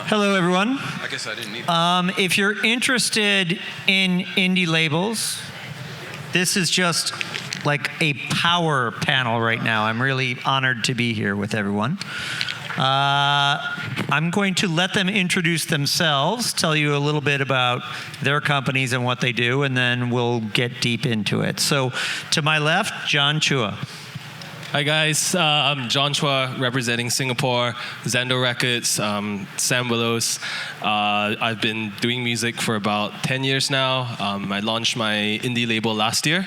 Hello, everyone. I guess I didn't need If you're interested in indie labels, this is just like a power panel right now. I'm really honored to be here with everyone. I'm going to let them introduce themselves, tell you a little bit about their companies and what they do, and then we'll get deep into it. So to my left, John Chua. Hi guys, I'm John Chua, representing Singapore, Xander Records, Sam Willows. I've been doing music for about 10 years now. I launched my indie label last year,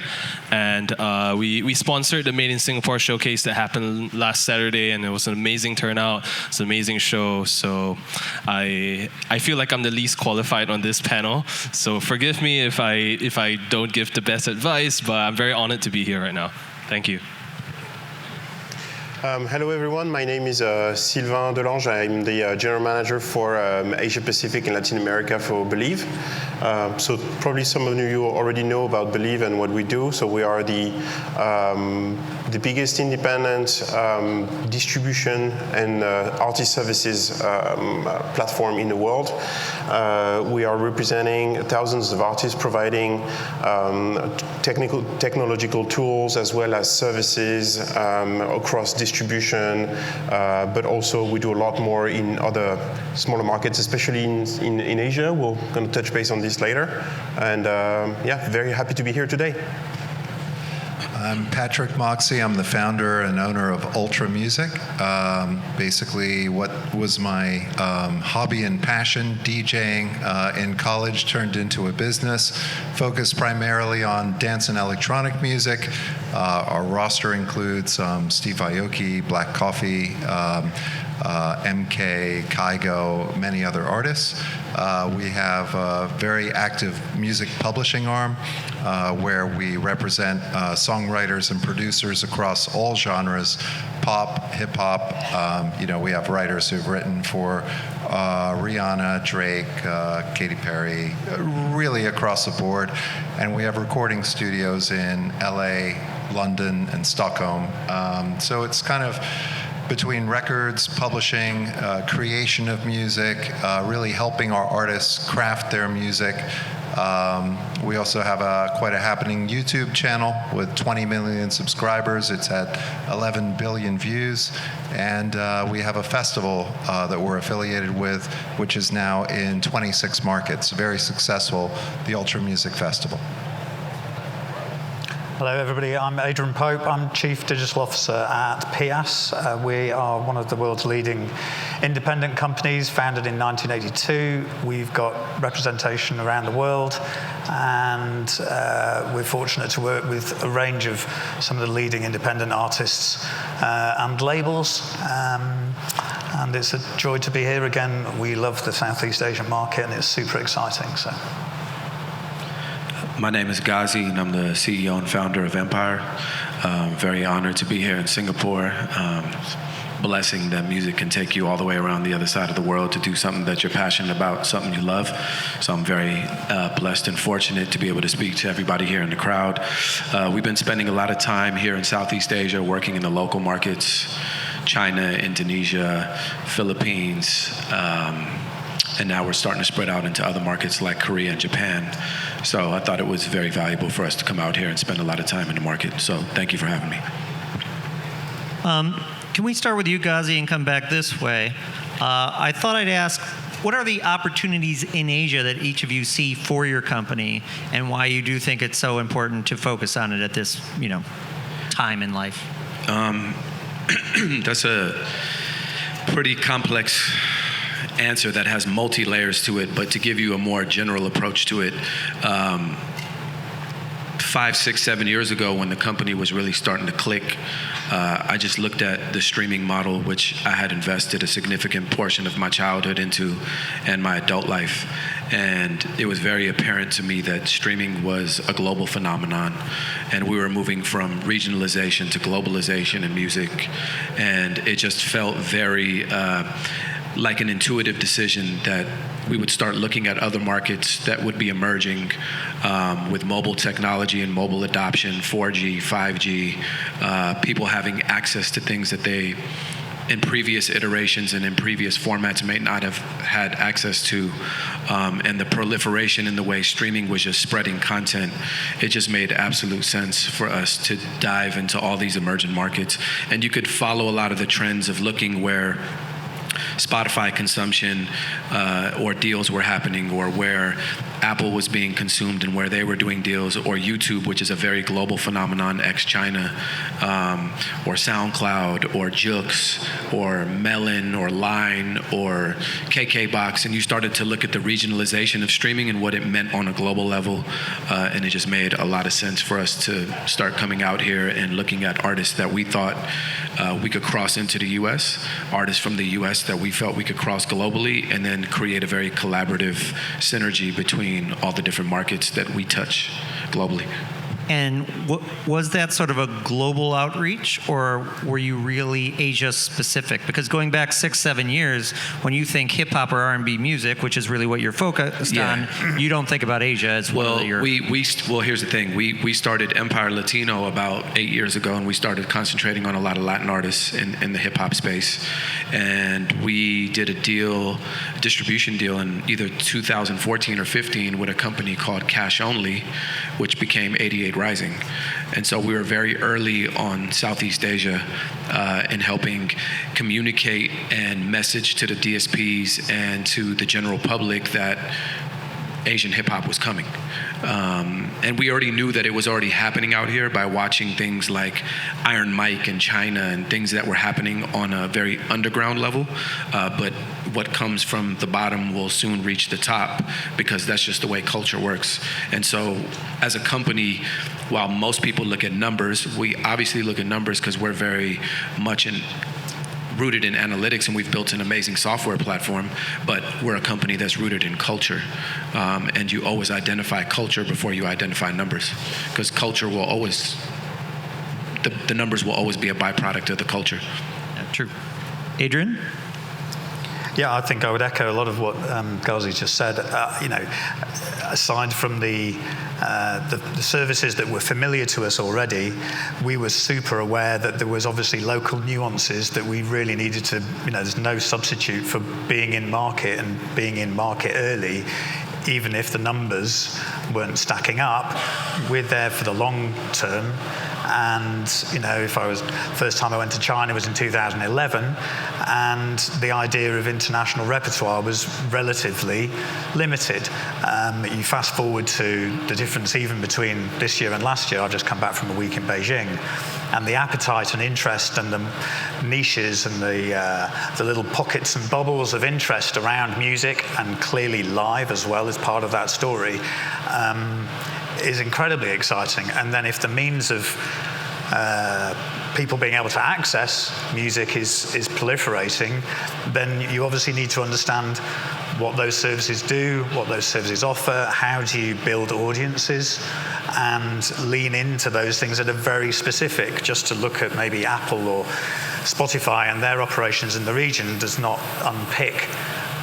and we sponsored the Made in Singapore showcase that happened last Saturday, and it was an amazing turnout. It's an amazing show, so I feel like I'm the least qualified on this panel, so forgive me if I don't give the best advice, but I'm very honored to be here right now. Thank you. Hello everyone, my name is Sylvain Delange. I'm the general manager for Asia Pacific and Latin America for Believe. So probably some of you already know about Believe and what we do. So we are the biggest independent distribution and artist services platform in the world. We are representing thousands of artists, providing technological tools as well as services across distribution, but also we do a lot more in other smaller markets, especially in Asia. We're going to touch base on this later. And yeah, very happy to be here today. I'm Patrick Moxey. I'm the founder and owner of Ultra Music. Basically, what was my hobby and passion, DJing in college, turned into a business, focused primarily on dance and electronic music. Our roster includes Steve Aoki, Black Coffee, MK, Kygo, many other artists. We have a very active music publishing arm where we represent songwriters and producers across all genres, pop, hip-hop. We have writers who've written for Rihanna, Drake, Katy Perry, really across the board. And we have recording studios in LA, London, and Stockholm. So it's kind of between records, publishing, creation of music, really helping our artists craft their music. We also have quite a happening YouTube channel with 20 million subscribers. It's at 11 billion views. And we have a festival that we're affiliated with, which is now in 26 markets. Very successful, the Ultra Music Festival. Hello everybody, I'm Adrian Pope. I'm Chief Digital Officer at PIAS. We are one of the world's leading independent companies, founded in 1982. We've got representation around the world, and we're fortunate to work with a range of some of the leading independent artists and labels. And it's a joy to be here again. We love the Southeast Asian market, and it's super exciting. So. My name is Ghazi, and I'm the CEO and founder of Empire. Very honored to be here in Singapore. Blessing that music can take you all the way around the other side of the world to do something that you're passionate about, something you love. So I'm very blessed and fortunate to be able to speak to everybody here in the crowd. We've been spending a lot of time here in Southeast Asia working in the local markets, China, Indonesia, Philippines, and now we're starting to spread out into other markets like Korea and Japan. So I thought it was very valuable for us to come out here and spend a lot of time in the market. So thank you for having me. Can we start with you, Gazi, and come back this way? I thought I'd ask, what are the opportunities in Asia that each of you see for your company, and why you do think it's so important to focus on it at this, time in life? That's a pretty complex answer that has multi-layers to it, but to give you a more general approach to it, 5, 6, 7 years ago when the company was really starting to click, I just looked at the streaming model, which I had invested a significant portion of my childhood into and my adult life. And it was very apparent to me that streaming was a global phenomenon, and we were moving from regionalization to globalization in music. And it just felt very like an intuitive decision that we would start looking at other markets that would be emerging with mobile technology and mobile adoption, 4G, 5G, people having access to things that they in previous iterations and in previous formats may not have had access to, and the proliferation in the way streaming was just spreading content, it just made absolute sense for us to dive into all these emerging markets. And you could follow a lot of the trends of looking where Spotify consumption or deals were happening, or where Apple was being consumed and where they were doing deals, or YouTube, which is a very global phenomenon, ex-China, or SoundCloud, or Joox, or Melon, or Line, or KKBox, and you started to look at the regionalization of streaming and what it meant on a global level, and it just made a lot of sense for us to start coming out here and looking at artists that we thought we could cross into the U.S., artists from the U.S. that we felt we could cross globally, and then create a very collaborative synergy between all the different markets that we touch globally. And was that sort of a global outreach, or were you really Asia specific? Because going back 6-7 years, when you think hip hop or R&B music, which is really what you're focused on, you don't think about Asia as well. Well, here's the thing. We started Empire Latino about 8 years ago, and we started concentrating on a lot of Latin artists in the hip hop space. And we did a distribution deal in either 2014 or 15 with a company called Cash Only, which became 88 Rising. And so we were very early on Southeast Asia in helping communicate and message to the DSPs and to the general public that Asian hip hop was coming. And we already knew that it was already happening out here by watching things like Iron Mike in China and things that were happening on a very underground level. But what comes from the bottom will soon reach the top, because that's just the way culture works. And so as a company, while most people look at numbers, we obviously look at numbers because we're very much rooted in analytics, and we've built an amazing software platform, but we're a company that's rooted in culture. And you always identify culture before you identify numbers, because culture will always, the numbers will always be a byproduct of the culture. Yeah, true. Adrian? Yeah, I think I would echo a lot of what Ghazi just said. Aside from the services that were familiar to us already, we were super aware that there was obviously local nuances that we really needed to, there's no substitute for being in market and being in market early. Even if the numbers weren't stacking up, we're there for the long term. And, first time I went to China was in 2011, and the idea of international repertoire was relatively limited. You fast forward to the difference even between this year and last year. I've just come back from a week in Beijing, and the appetite and interest and the niches and the little pockets and bubbles of interest around music, and clearly live as well as part of that story, is incredibly exciting. And then if the means of people being able to access music is proliferating, then you obviously need to understand what those services do, what those services offer, how do you build audiences, and lean into those things that are very specific. Just to look at maybe Apple or Spotify and their operations in the region does not unpick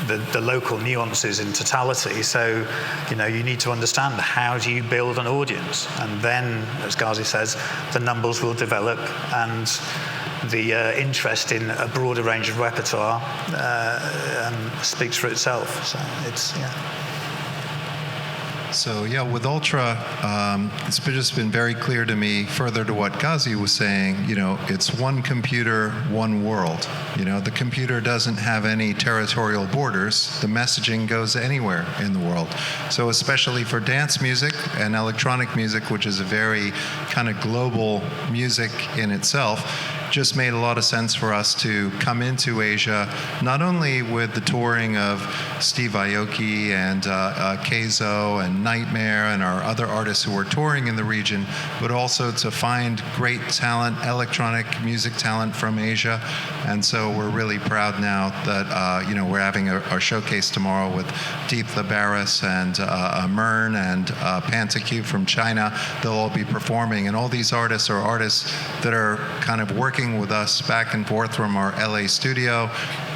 the local nuances in totality. So, you need to understand, how do you build an audience? And then, as Ghazi says, the numbers will develop, and the interest in a broader range of repertoire speaks for itself. So it's, So with Ultra, it's just been very clear to me, further to what Ghazi was saying, it's one computer, one world. The computer doesn't have any territorial borders. The messaging goes anywhere in the world. So especially for dance music and electronic music, which is a very kind of global music in itself, just made a lot of sense for us to come into Asia, not only with the touring of Steve Aoki and Keizo and Nightmare and our other artists who are touring in the region, but also to find great talent, electronic music talent from Asia. And so we're really proud now that we're having our showcase tomorrow with Deeptha Barris and Mern and Pantacube from China. They'll all be performing, and all these artists are artists that are kind of working with us back and forth from our LA studio,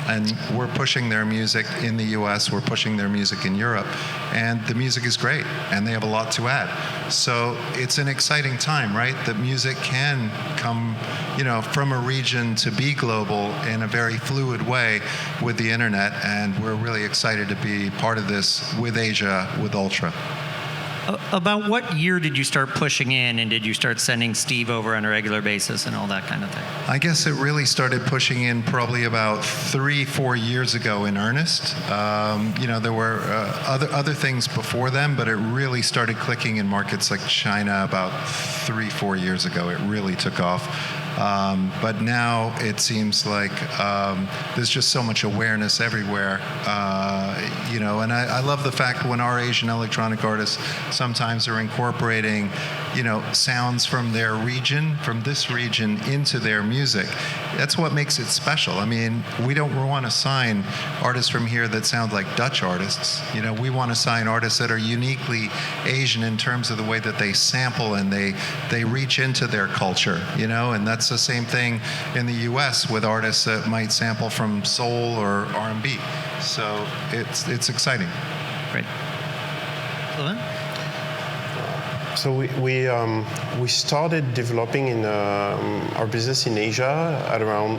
And we're pushing their music in the US, we're pushing their music in Europe, and the music is great, and they have a lot to add. So it's an exciting time, right? That music can come, from a region to be global in a very fluid way with the internet, and we're really excited to be part of this with Asia, with Ultra. About what year did you start pushing in, and did you start sending Steve over on a regular basis and all that kind of thing? I guess it really started pushing in probably about 3-4 years ago in earnest. There were other things before then, but it really started clicking in markets like China about 3-4 years ago. It really took off. But now it seems like there's just so much awareness everywhere, and I love the fact when our Asian electronic artists sometimes are incorporating, sounds from their region, from this region into their music. That's what makes it special. I mean, we don't want to sign artists from here that sound like Dutch artists. We want to sign artists that are uniquely Asian in terms of the way that they sample and they reach into their culture, and that's the same thing in the US with artists that might sample from soul or R&B. So it's exciting. Great. Sylvain? So we started developing in our business in Asia at around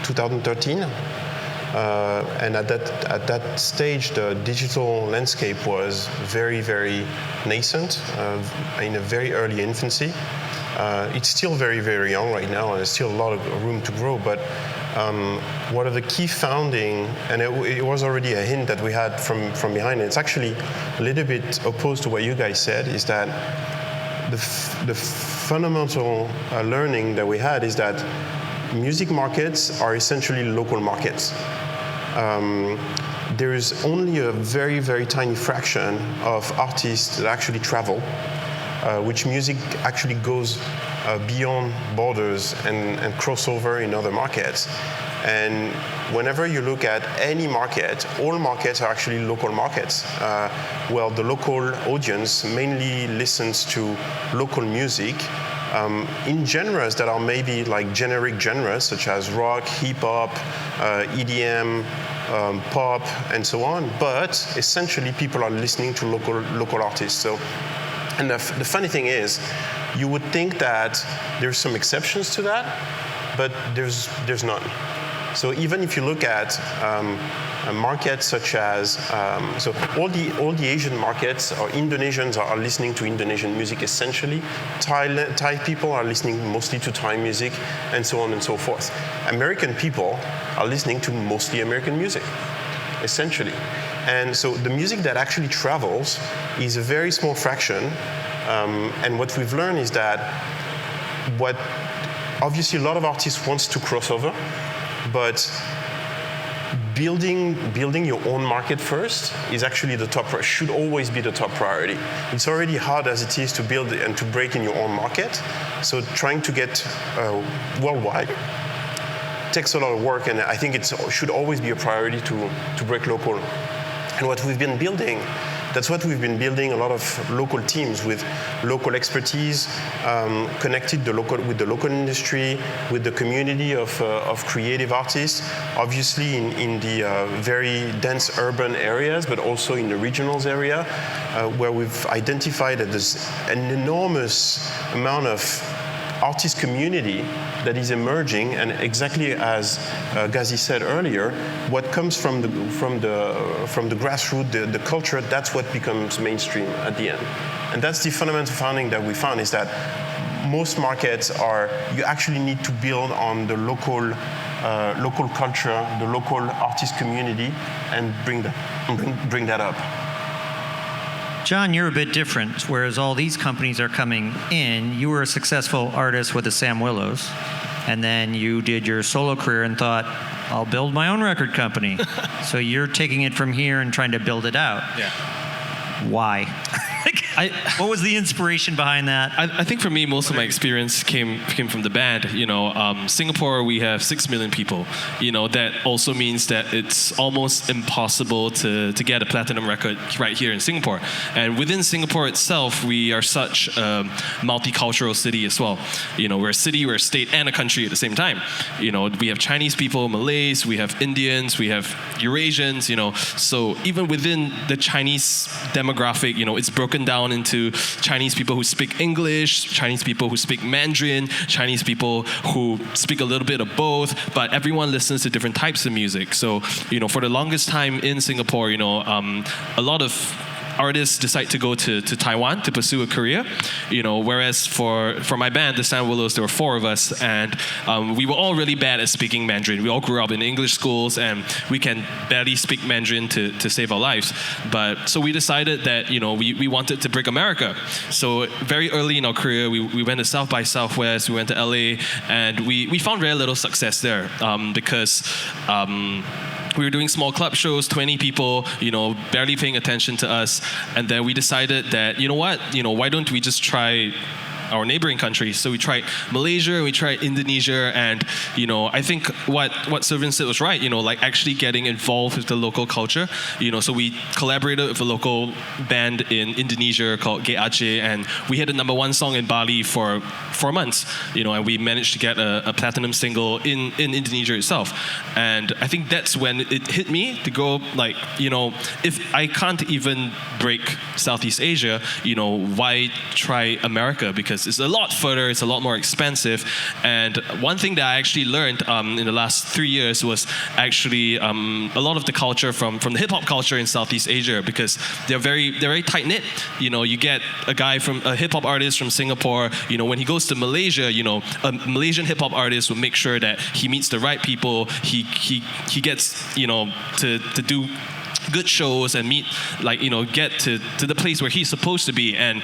2013, and at that stage the digital landscape was very, very nascent, in a very early infancy. It's still very, very young right now, and there's still a lot of room to grow. But one of the key founding, and it was already a hint that we had from behind, and it's actually a little bit opposed to what you guys said, is that the fundamental learning that we had is that music markets are essentially local markets. There is only a very, very tiny fraction of artists that actually travel, which music actually goes beyond borders and crossover in other markets. And whenever you look at any market, all markets are actually local markets. Well, the local audience mainly listens to local music in genres that are maybe like generic genres, such as rock, hip-hop, EDM, pop, and so on. But essentially, people are listening to local artists. So. And the funny thing is, you would think that there's some exceptions to that, but there's none. So even if you look at a market such as, so all the Asian markets, or Indonesians are listening to Indonesian music essentially. Thai people are listening mostly to Thai music, and so on and so forth. American people are listening to mostly American music, essentially. And so the music that actually travels is a very small fraction. And what we've learned is that obviously a lot of artists wants to cross over, but building your own market first is actually should always be the top priority. It's already hard as it is to build and to break in your own market. So trying to get worldwide takes a lot of work, and I think it should always be a priority to break local. And what we've been building, that's what we've been building, a lot of local teams with local expertise, connected with the local industry, with the community of creative artists, obviously in the very dense urban areas, but also in the regionals area, where we've identified that there's an enormous amount of artist community that is emerging, and exactly as Ghazi said earlier, what comes from the grassroots, the culture, that's what becomes mainstream at the end. And that's the fundamental finding that we found, is that most markets you actually need to build on the local culture, the local artist community, and bring that up. John, you're a bit different. Whereas all these companies are coming in, you were a successful artist with the Sam Willows, and then you did your solo career and thought, I'll build my own record company. So you're taking it from here and trying to build it out. Yeah. Why? What was the inspiration behind that? I think for me, most of my experience came from the band. Singapore, we have 6 million people. That also means that it's almost impossible to get a platinum record right here in Singapore. And within Singapore itself, we are such a multicultural city as well. We're a city, we're a state, and a country at the same time. We have Chinese people, Malays, we have Indians, we have Eurasians. So even within the Chinese demographic, it's broken down into Chinese people who speak English, Chinese people who speak Mandarin, Chinese people who speak a little bit of both, but everyone listens to different types of music. So, for the longest time in Singapore, a lot of artists decide to go to Taiwan to pursue a career, whereas for my band, the Sam Willows, there were 4 of us, and we were all really bad at speaking Mandarin. We all grew up in English schools, and we can barely speak Mandarin to save our lives. So we decided that, we wanted to break America. So very early in our career, we went to South by Southwest, we went to LA, and we found very little success there because we were doing small club shows, 20 people, barely paying attention to us. And then we decided that, why don't we just try our neighboring countries? So we tried Malaysia, we tried Indonesia, and I think what Sylvain said was right. Actually getting involved with the local culture. So we collaborated with a local band in Indonesia called Ghazi, and we had a #1 song in Bali for 4 months. And we managed to get a platinum single in Indonesia itself. And I think that's when it hit me to go if I can't even break Southeast Asia, why try America? Because it's a lot further, it's a lot more expensive. And one thing that I actually learned in the last 3 years was actually a lot of the culture from the hip hop culture in Southeast Asia, because they're very tight knit. You get a hip hop artist from Singapore. When he goes to Malaysia, a Malaysian hip hop artist will make sure that he meets the right people. He gets to do good shows and meet get to the place where he's supposed to be. And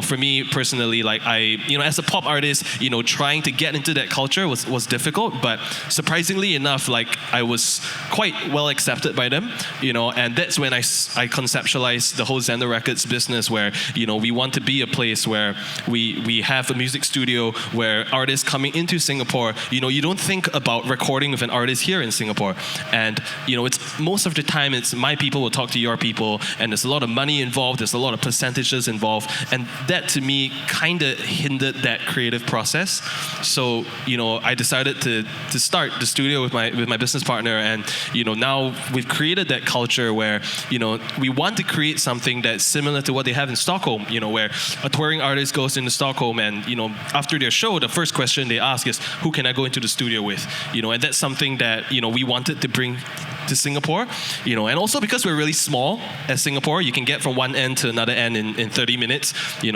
for me personally, as a pop artist, trying to get into that culture was difficult, but surprisingly enough, I was quite well accepted by them, and that's when I conceptualized the whole Xander Records business, where we want to be a place where we have a music studio where artists coming into Singapore, you don't think about recording with an artist here in Singapore, and it's most of the time it's my people will talk to your people, and there's a lot of money involved, there's a lot of percentages involved, and that to me kind of hindered that creative process. So I decided to start the studio with my business partner, and now we've created that culture where we want to create something that's similar to what they have in Stockholm, where a touring artist goes into Stockholm, and after their show, the first question they ask is, who can I go into the studio with? And that's something that we wanted to bring to Singapore, and also because we're really small as Singapore, you can get from one end to another end in 30 minutes,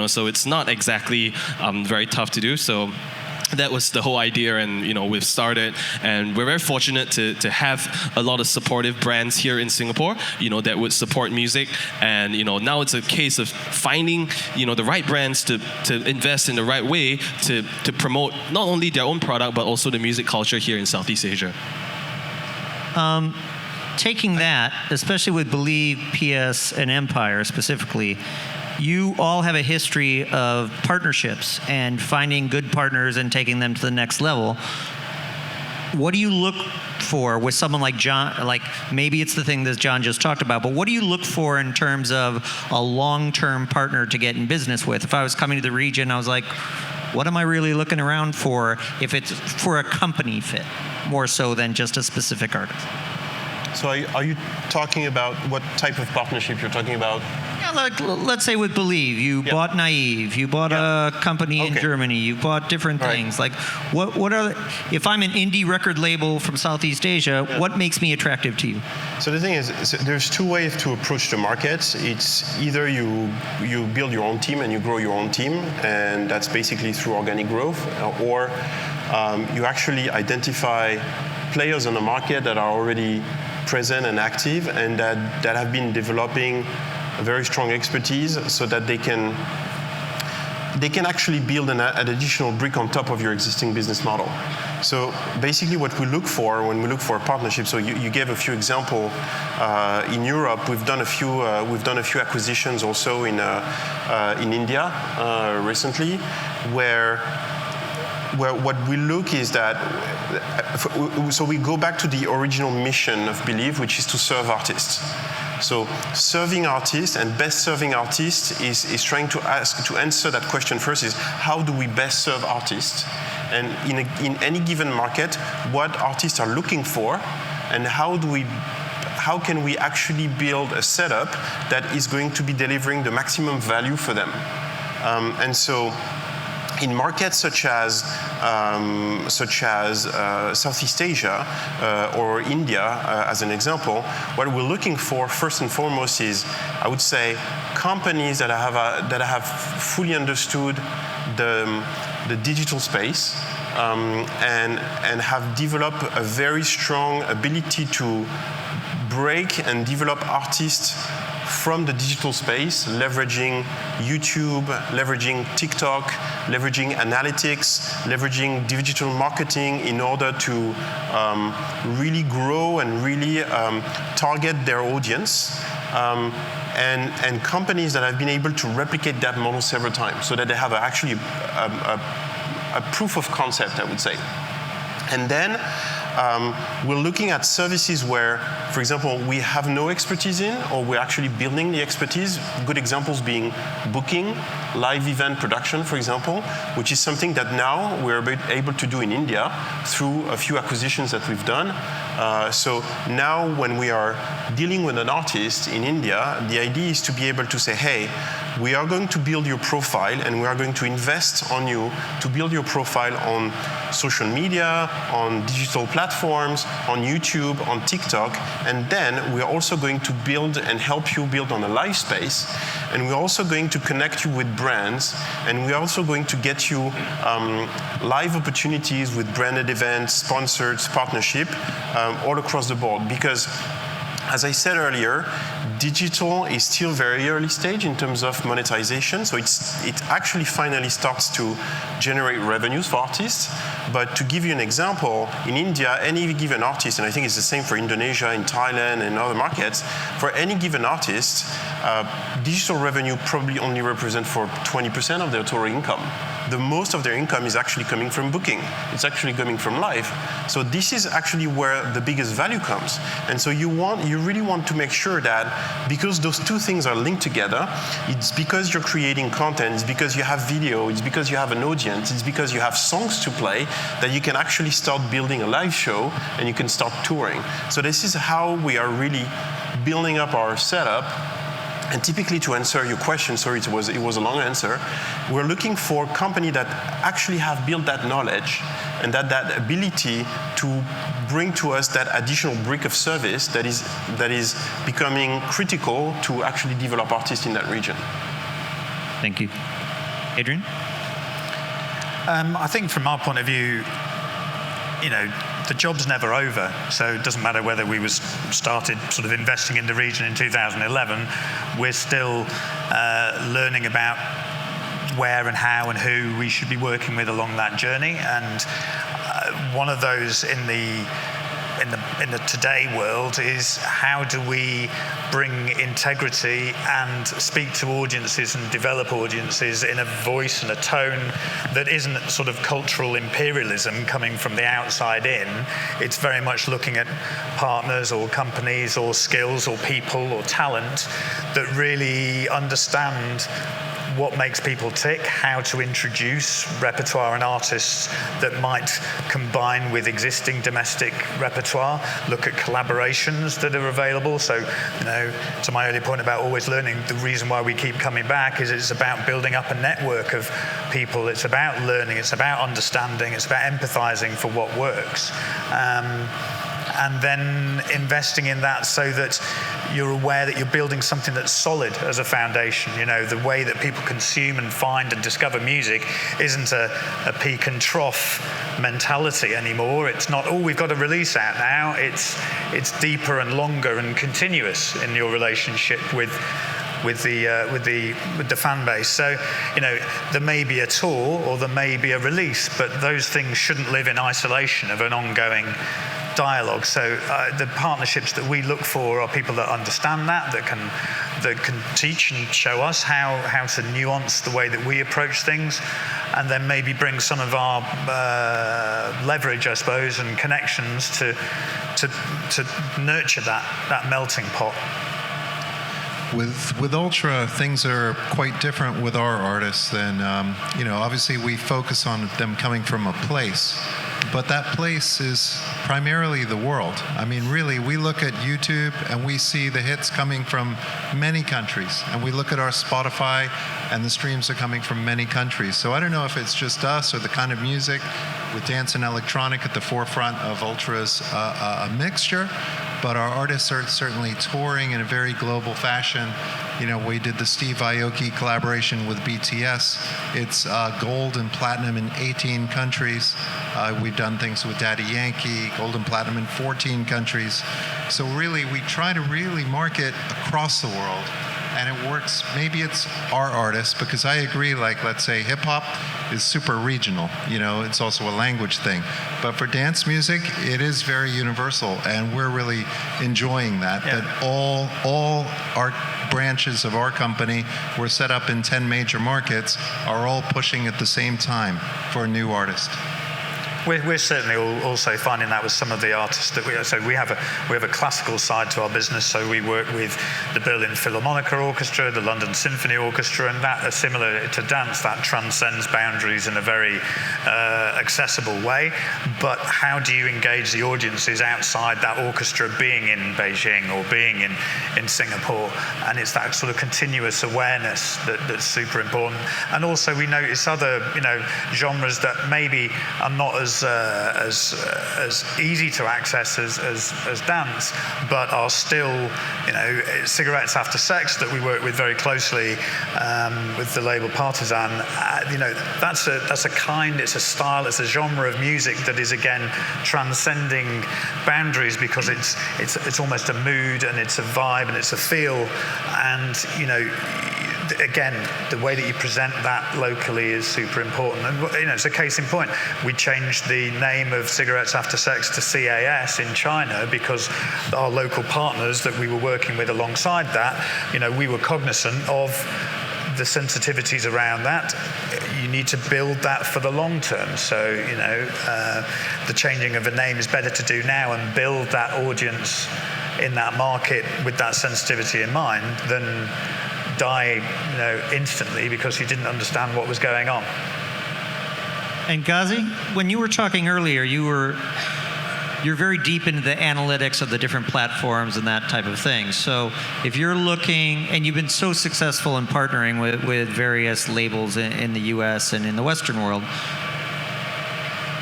so it's not exactly very tough to do. So that was the whole idea, and we've started, and we're very fortunate to have a lot of supportive brands here in Singapore, that would support music, and now it's a case of finding the right brands to invest in the right way to promote not only their own product but also the music culture here in Southeast Asia. Taking that, especially with Believe, PS, and Empire specifically, you all have a history of partnerships and finding good partners and taking them to the next level. What do you look for with someone like John? Maybe it's the thing that John just talked about, but what do you look for in terms of a long-term partner to get in business with? If I was coming to the region, I was like, what am I really looking around for if it's for a company fit, more so than just a specific artist? So are you talking about what type of partnership you're talking about? Yeah, let's say with Believe, you bought Naive, you bought a company in Germany, you bought different things. What are if I'm an indie record label from Southeast Asia, what makes me attractive to you? So the thing is, there's 2 ways to approach the market. It's either you build your own team and you grow your own team, and that's basically through organic growth, or you actually identify players on the market that are already present and active, and that have been developing a very strong expertise, so that they can they can actually build an additional brick on top of your existing business model. So basically what we look for when we look for a partnership, so you gave a few examples. In Europe, we've done a few acquisitions also in India recently, where what we look is that, so we go back to the original mission of Believe, which is to serve artists. So serving artists and best serving artists is trying to answer that question first, is how do we best serve artists? And in any given market, what artists are looking for, and how can we actually build a setup that is going to be delivering the maximum value for them? And so in markets such as Southeast Asia or India, as an example, what we're looking for first and foremost is, I would say, companies that have fully understood the digital space and have developed a very strong ability to break and develop artists from the digital space, leveraging YouTube, leveraging TikTok, leveraging analytics, leveraging digital marketing in order to really grow and really target their audience. And companies that have been able to replicate that model several times, so that they have actually a proof of concept, I would say. And then we're looking at services where, for example, we have no expertise in, or we're actually building the expertise. Good examples being booking, live event production, for example, which is something that now we're able to do in India through a few acquisitions that we've done. So now when we are dealing with an artist in India, the idea is to be able to say, hey, we are going to build your profile, and we are going to invest on you to build your profile on social media, on digital platforms, on YouTube, on TikTok, and then we're also going to build and help you build on a live space, and we're also going to connect you with brands, and we're also going to get you live opportunities with branded events, sponsored partnership, all across the board. Because, as I said earlier, digital is still very early stage in terms of monetization. So it actually finally starts to generate revenues for artists. But to give you an example, in India, any given artist, and I think it's the same for Indonesia, in Thailand, and other markets, for any given artist, digital revenue probably only represent for 20% of their total income. The most of their income is actually coming from booking. It's actually coming from live. So this is actually where the biggest value comes. And so you really want to make sure that, because those two things are linked together, it's because you're creating content, it's because you have video, it's because you have an audience, it's because you have songs to play, that you can actually start building a live show and you can start touring. So this is how we are really building up our setup. And typically, to answer your question, sorry, it was a long answer, we're looking for companies that actually have built that knowledge and that ability to bring to us that additional brick of service that is becoming critical to actually develop artists in that region. Thank you. Adrian? I think from our point of view, the job's never over, so it doesn't matter whether we started sort of investing in the region in 2011, we're still learning about where and how and who we should be working with along that journey. And one of those in the today world is, how do we bring integrity and speak to audiences and develop audiences in a voice and a tone that isn't sort of cultural imperialism coming from the outside in. It's very much looking at partners or companies or skills or people or talent that really understand what makes people tick, how to introduce repertoire and artists that might combine with existing domestic repertoire, look at collaborations that are available. So, to my earlier point about always learning, the reason why we keep coming back is it's about building up a network of people. It's about learning, it's about understanding, it's about empathizing for what works. And then investing in that so that you're aware that you're building something that's solid as a foundation. The way that people consume and find and discover music isn't a peak and trough mentality anymore. It's not, we've got a release out now. It's deeper and longer and continuous in your relationship with with the fan base. So, there may be a tour or there may be a release, but those things shouldn't live in isolation of an ongoing dialogue. So the partnerships that we look for are people that understand that can teach and show us how to nuance the way that we approach things, and then maybe bring some of our leverage, I suppose, and connections to nurture that melting pot. With Ultra, things are quite different with our artists than, obviously we focus on them coming from a place, but that place is primarily the world. I mean, really, we look at YouTube and we see the hits coming from many countries, and we look at our Spotify and the streams are coming from many countries. So I don't know if it's just us or the kind of music with dance and electronic at the forefront of Ultra's a mixture, but our artists are certainly touring in a very global fashion. We did the Steve Aoki collaboration with BTS. It's gold and platinum in 18 countries. We've done things with Daddy Yankee, gold and platinum in 14 countries. So really, we try to really market across the world, and it works. Maybe it's our artists, because I agree, like, let's say hip-hop is super regional. It's also a language thing. But for dance music, it is very universal, and we're really enjoying that. Yeah. That all our branches of our company, we're set up in 10 major markets, are all pushing at the same time for a new artist. We're certainly also finding that with some of the artists that we have a classical side to our business. So we work with the Berlin Philharmonic Orchestra, the London Symphony Orchestra, and that are similar to dance, that transcends boundaries in a very accessible way. But how do you engage the audiences outside that orchestra being in Beijing or being in Singapore? And it's that sort of continuous awareness that's super important. And also we notice other genres that maybe are not as easy to access as dance, but are still, Cigarettes After Sex that we work with very closely with the label Partisan. That's a kind, it's a style, it's a genre of music that is again transcending boundaries, because it's almost a mood and it's a vibe and it's a feel, and again, the way that you present that locally is super important. And it's a case in point. We changed the name of Cigarettes After Sex to CAS in China because our local partners that we were working with alongside that, we were cognizant of the sensitivities around that. You need to build that for the long term. So, the changing of a name is better to do now and build that audience in that market with that sensitivity in mind than die, instantly because you didn't understand what was going on. And Gazi, when you were talking earlier, you're very deep into the analytics of the different platforms and that type of thing. So if you're looking, and you've been so successful in partnering with various labels in the US and in the Western world,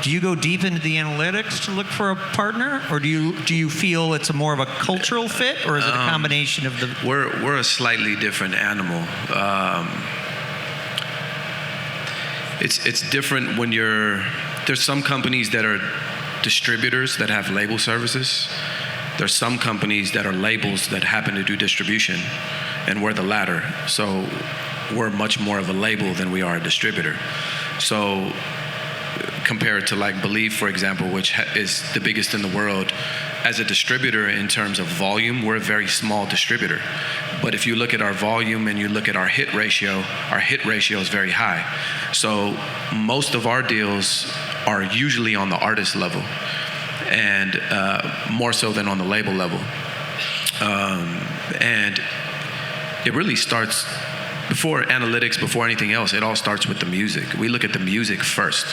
do you go deep into the analytics to look for a partner, or do you feel it's more of a cultural fit, or is it a combination of the? We're a slightly different animal. It's different when there's some companies that are distributors that have label services. There's some companies that are labels that happen to do distribution, and we're the latter. So we're much more of a label than we are a distributor. So compared to like Believe, for example, which is the biggest in the world, as a distributor in terms of volume, we're a very small distributor. But if you look at our volume and you look at our hit ratio is very high. So most of our deals are usually on the artist level, and more so than on the label level. And it really starts, before analytics, before anything else, it all starts with the music. We look at the music first.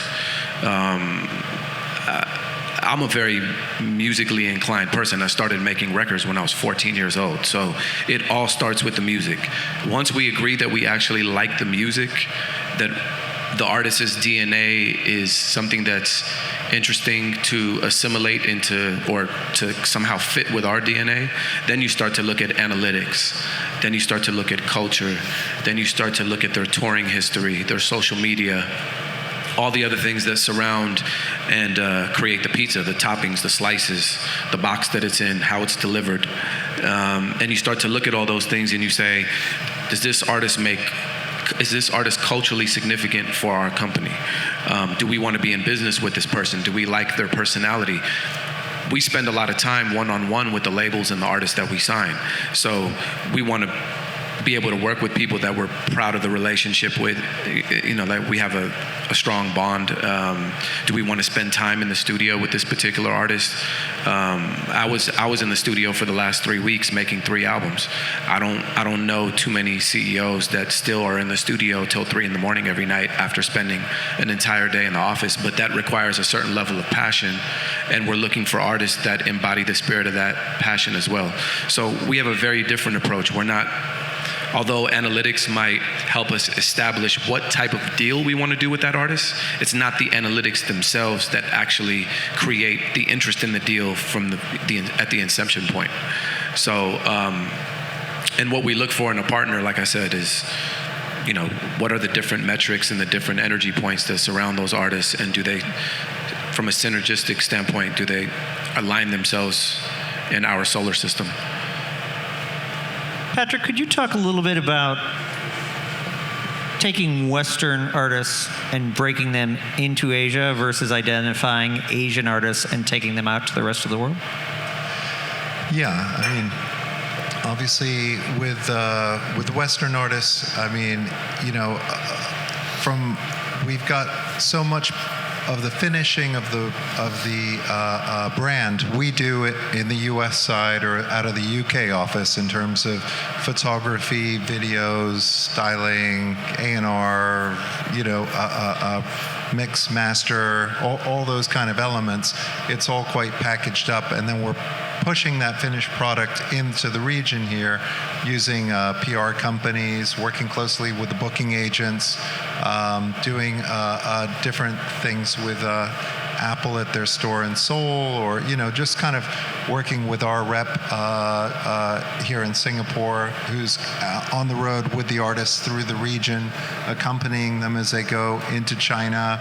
I'm a very musically inclined person. I started making records when I was 14 years old. So it all starts with the music. Once we agree that we actually like the music, that the artist's DNA is something that's interesting to assimilate into, or to somehow fit with our DNA, then you start to look at analytics. Then you start to look at culture. Then you start to look at their touring history, their social media, all the other things that surround and create the pizza, the toppings, the slices, the box that it's in, how it's delivered. And you start to look at all those things and you say, is this artist culturally significant for our company? Do we want to be in business with this person? Do we like their personality? We spend a lot of time one-on-one with the labels and the artists that we sign. So we want to be able to work with people that we're proud of the relationship with, that we have a strong bond. Do we want to spend time in the studio with this particular artist? I was in the studio for the last 3 weeks making 3 albums. I don't know too many CEOs that still are in the studio till 3 in the morning every night after spending an entire day in the office, but that requires a certain level of passion, and we're looking for artists that embody the spirit of that passion as well. So we have a very different approach. Although analytics might help us establish what type of deal we want to do with that artist, it's not the analytics themselves that actually create the interest in the deal from at the inception point. So, and what we look for in a partner, like I said, is, what are the different metrics and the different energy points that surround those artists, and do they, from a synergistic standpoint, do they align themselves in our solar system? Patrick, could you talk a little bit about taking Western artists and breaking them into Asia versus identifying Asian artists and taking them out to the rest of the world? Yeah, I mean, obviously with Western artists, I mean, we've got so much of the finishing of the brand, we do it in the U.S. side or out of the UK office in terms of photography, videos, styling, A&R, mix, master, all those kind of elements. It's all quite packaged up, and then we're pushing that finished product into the region here using PR companies, working closely with the booking agents, doing different things with Apple at their store in Seoul, or just kind of working with our rep here in Singapore, who's on the road with the artists through the region, accompanying them as they go into China.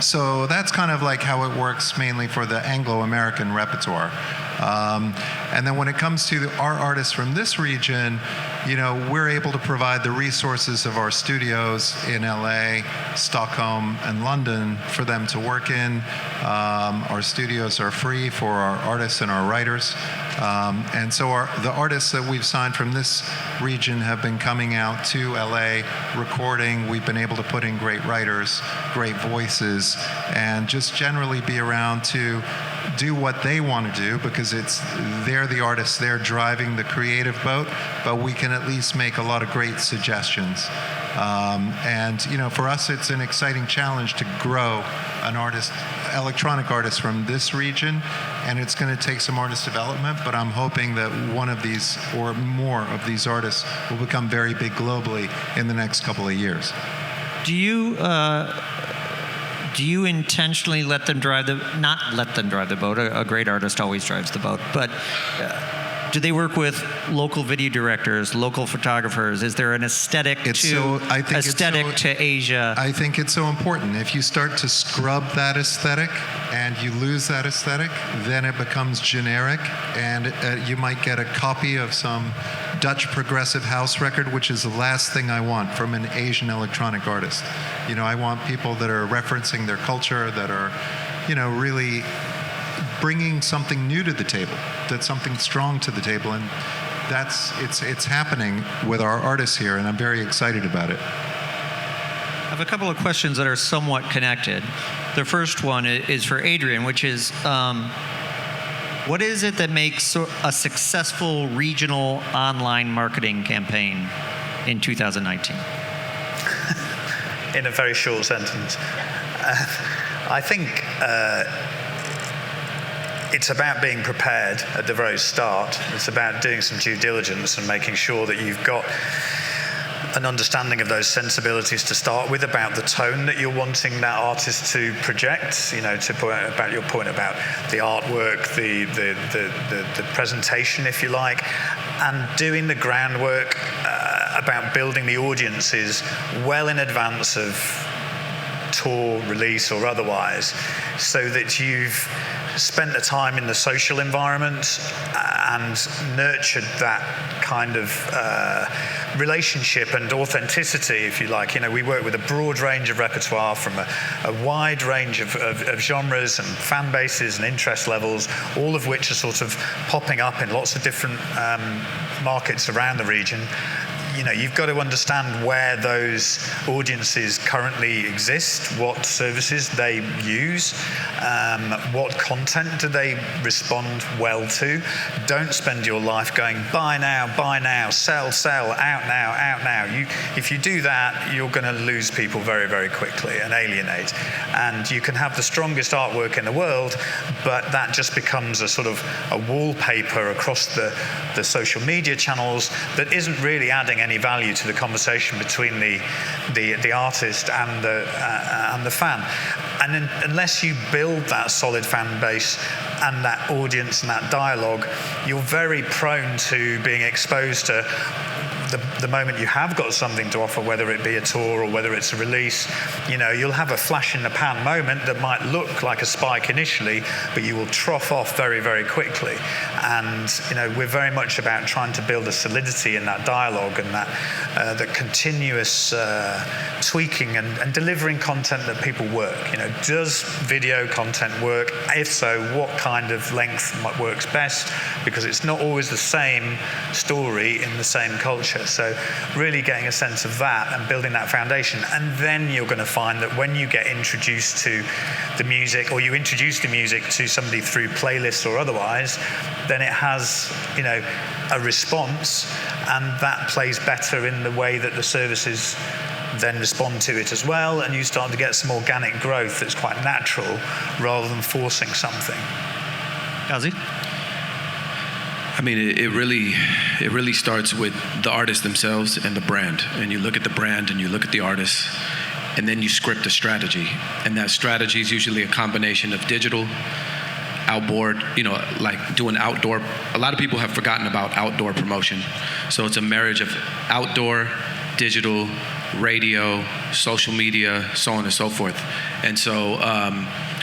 So that's kind of like how it works mainly for the Anglo-American repertoire. And then when it comes to our artists from this region, we're able to provide the resources of our studios in LA, Stockholm, and London for them to work in. Our studios are free for our artists and our writers. And so the artists that we've signed from this region have been coming out to LA, recording. We've been able to put in great writers, great voices, and just generally be around to do what they want to do, because they're the artists, they're driving the creative boat, but we can at least make a lot of great suggestions. And for us, it's an exciting challenge to grow an electronic artist from this region, and it's going to take some artist development, but I'm hoping that one of these or more of these artists will become very big globally in the next couple of years. Do you intentionally not let them drive the boat? A great artist always drives the boat. But do they work with local video directors, local photographers? Is there an aesthetic to Asia? I think it's so important. If you start to scrub that aesthetic and you lose that aesthetic, then it becomes generic, and you might get a copy of some Dutch progressive house record, which is the last thing I want from an Asian electronic artist. I want people that are referencing their culture, that are, really bringing something new to the table, that's something strong to the table, and it's happening with our artists here, and I'm very excited about it. I have a couple of questions that are somewhat connected. The first one is for Adrian, which is, what is it that makes a successful regional online marketing campaign in 2019? In a very short sentence. I think it's about being prepared at the very start. It's about doing some due diligence and making sure that you've got an understanding of those sensibilities to start with, about the tone that you're wanting that artist to project, to point about your point about the artwork, the presentation, if you like, and doing the groundwork about building the audiences well in advance of tour, release, or otherwise, so that you've spent the time in the social environment and nurtured that kind of relationship and authenticity, if you like. You know, we work with a broad range of repertoire from a wide range of genres and fan bases and interest levels, all of which are sort of popping up in lots of different markets around the region. You know, you've got to understand where those audiences currently exist, what services they use, what content do they respond well to. Don't spend your life going, buy now, sell, out now. If you do that, you're going to lose people very, very quickly and alienate. And you can have the strongest artwork in the world, but that just becomes a sort of a wallpaper across the social media channels that isn't really adding any value to the conversation between the artist and the fan. And then, unless you build that solid fan base and that audience and that dialogue, you're very prone to being exposed to the moment you have got something to offer, whether it be a tour or whether it's a release. You know, you'll have a flash in the pan moment that might look like a spike initially, but you will trough off very, very quickly. And, you know, we're very much about trying to build a solidity in that dialogue and that continuous tweaking and delivering content that people work. You know, does video content work? If so, what kind of length works best? Because it's not always the same story in the same culture. So really getting a sense of that and building that foundation. And then you're going to find that when you get introduced to the music, or you introduce the music to somebody through playlists or otherwise, then it has, you know, a response, and that plays better in the way that the services then respond to it as well, and you start to get some organic growth that's quite natural rather than forcing something. Gazi? I mean, it really starts with the artists themselves and the brand. And you look at the brand and you look at the artists, and then you script a strategy. And that strategy is usually a combination of digital, outboard, you know, like doing outdoor. A lot of people have forgotten about outdoor promotion. So it's a marriage of outdoor, digital, radio, social media, so on and so forth. And so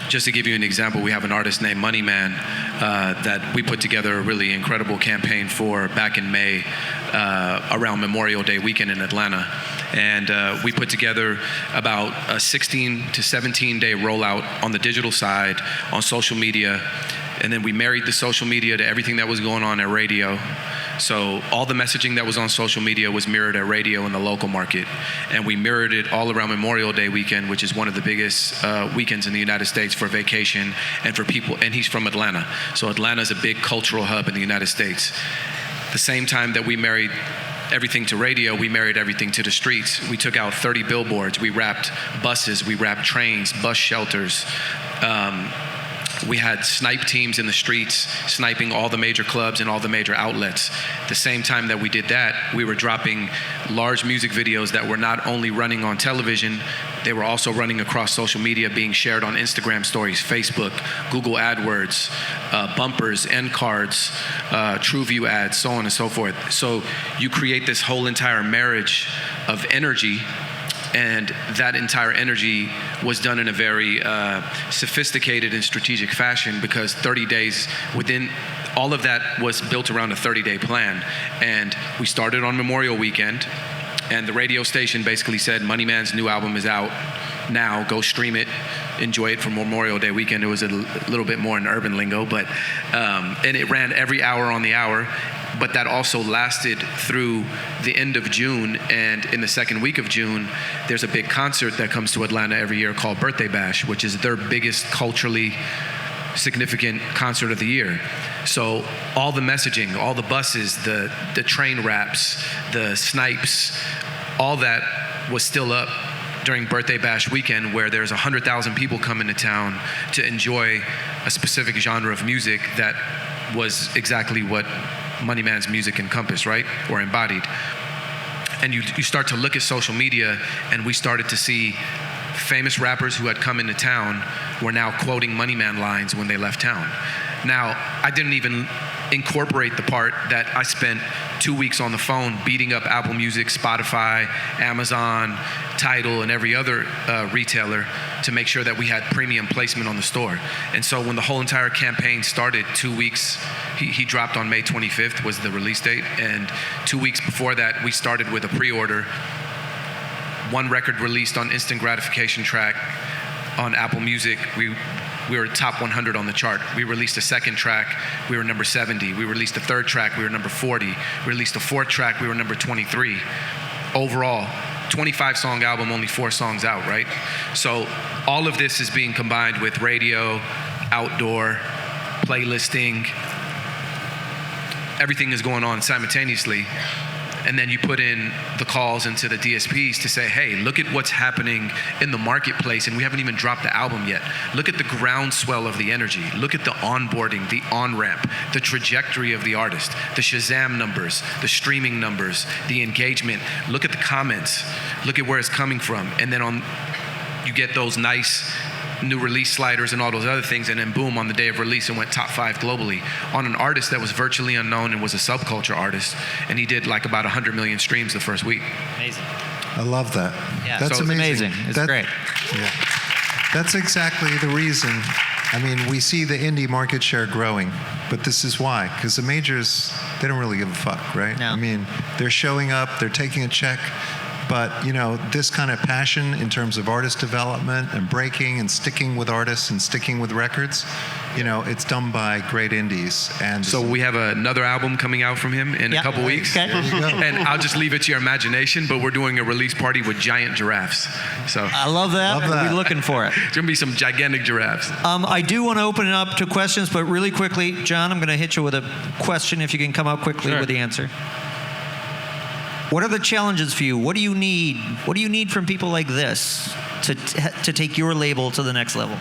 just to give you an example, we have an artist named Moneyman that we put together a really incredible campaign for back in May around Memorial Day weekend in Atlanta. And we put together about a 16 to 17 day rollout on the digital side, on social media. And then we married the social media to everything that was going on at radio. So all the messaging that was on social media was mirrored at radio in the local market. And we mirrored it all around Memorial Day weekend, which is one of the biggest weekends in the United States for vacation and for people. And he's from Atlanta. So Atlanta is a big cultural hub in the United States. The same time that we married everything to radio, we married everything to the streets. We took out 30 billboards. We wrapped buses. We wrapped trains, bus shelters. We had snipe teams in the streets, sniping all the major clubs and all the major outlets. The same time that we did that, we were dropping large music videos that were not only running on television, they were also running across social media, being shared on Instagram stories, Facebook, Google AdWords, bumpers, end cards, TrueView ads, so on and so forth. So you create this whole entire marriage of energy. And that entire energy was done in a very sophisticated and strategic fashion, because 30 days within all of that was built around a 30-day plan. And we started on Memorial Weekend, and the radio station basically said, Moneyman's new album is out now, go stream it, enjoy it for Memorial Day weekend. It was a little bit more in urban lingo, but and it ran every hour on the hour. But that also lasted through the end of June, and in the second week of June, there's a big concert that comes to Atlanta every year called Birthday Bash, which is their biggest culturally significant concert of the year. So all the messaging, all the buses, the train wraps, the snipes, all that was still up during Birthday Bash weekend, where there's 100,000 people coming to town to enjoy a specific genre of music that was exactly what Moneyman's music encompassed, right? Or embodied. And you start to look at social media, and we started to see famous rappers who had come into town were now quoting Moneyman lines when they left town. Now, I didn't even incorporate the part that I spent 2 weeks on the phone beating up Apple Music, Spotify, Amazon, Tidal, and every other retailer to make sure that we had premium placement on the store. And so when the whole entire campaign started, 2 weeks, he dropped on May 25th was the release date, and 2 weeks before that, we started with a pre-order. One record released on instant gratification track on Apple Music. We were top 100 on the chart. We released a second track, we were number 70. We released a third track, we were number 40. We released a fourth track, we were number 23. Overall, 25-song album, only 4 songs out, right? So all of this is being combined with radio, outdoor, playlisting. Everything is going on simultaneously. And then you put in the calls into the DSPs to say, hey, look at what's happening in the marketplace, and we haven't even dropped the album yet. Look at the groundswell of the energy. Look at the onboarding, the on-ramp, the trajectory of the artist, the Shazam numbers, the streaming numbers, the engagement. Look at the comments. Look at where it's coming from. And then you get those nice new release sliders and all those other things, and then boom, on the day of release, it went top 5 globally on an artist that was virtually unknown and was a subculture artist, and he did like about 100 million streams the first week. Amazing. I love that. Yeah, That's so it's amazing. It's great. Yeah. That's exactly the reason. I mean, we see the indie market share growing, but this is why. Because the majors, they don't really give a fuck, right? No. I mean, they're showing up, they're taking a check. But, you know, this kind of passion in terms of artist development and breaking and sticking with artists and sticking with records, you know, it's done by great indies. And so we have another album coming out from him in a couple weeks. Okay. there you go. And I'll just leave it to your imagination, but we're doing a release party with giant giraffes. So I love that. Love that. We'll be looking for it. there's going to be some gigantic giraffes. I do want to open it up to questions, but really quickly, John, I'm going to hit you with a question if you can come up quickly Sure. with the answer. What are the challenges for you? What do you need? What do you need from people like this to take your label to the next level?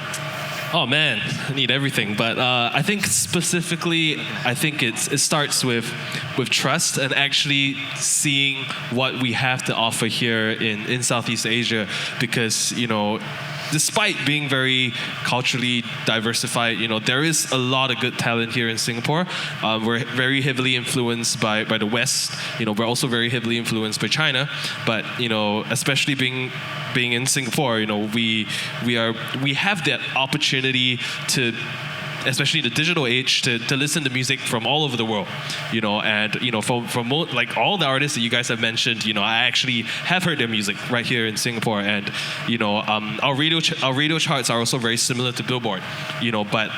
Oh man, I need everything. But I think specifically, I think it starts with trust and actually seeing what we have to offer here in Southeast Asia, because, you know, despite being very culturally diversified, you know, there is a lot of good talent here in Singapore. We're very heavily influenced by the West. You know, we're also very heavily influenced by China. But, you know, especially being in Singapore, you know, we have that opportunity to, especially the digital age, to listen to music from all over the world, you know, and, you know, from like all the artists that you guys have mentioned, you know, I actually have heard their music right here in Singapore, and, you know, our radio charts are also very similar to Billboard, you know, but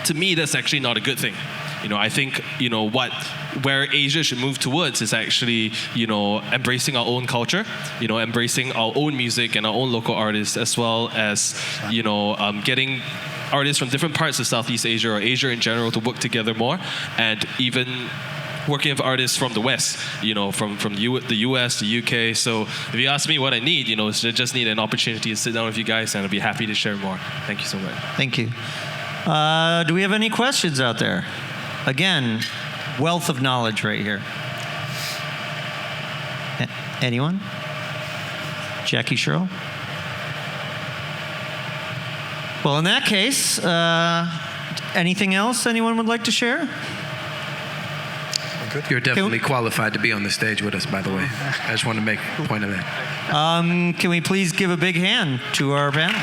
to me, that's actually not a good thing. You know, I think, you know, where Asia should move towards is actually, you know, embracing our own culture, you know, embracing our own music and our own local artists, as well as, you know, getting artists from different parts of Southeast Asia or Asia in general to work together more, and even working with artists from the West, you know, from the US, the UK. So if you ask me what I need, you know, is I just need an opportunity to sit down with you guys, and I'll be happy to share more. Thank you so much. Thank you. Do we have any questions out there? Again, wealth of knowledge right here. Anyone? Jackie Sherrill? Well, in that case, anything else anyone would like to share? You're definitely qualified to be on the stage with us, by the way. I just want to make a point of that. Can we please give a big hand to our panel?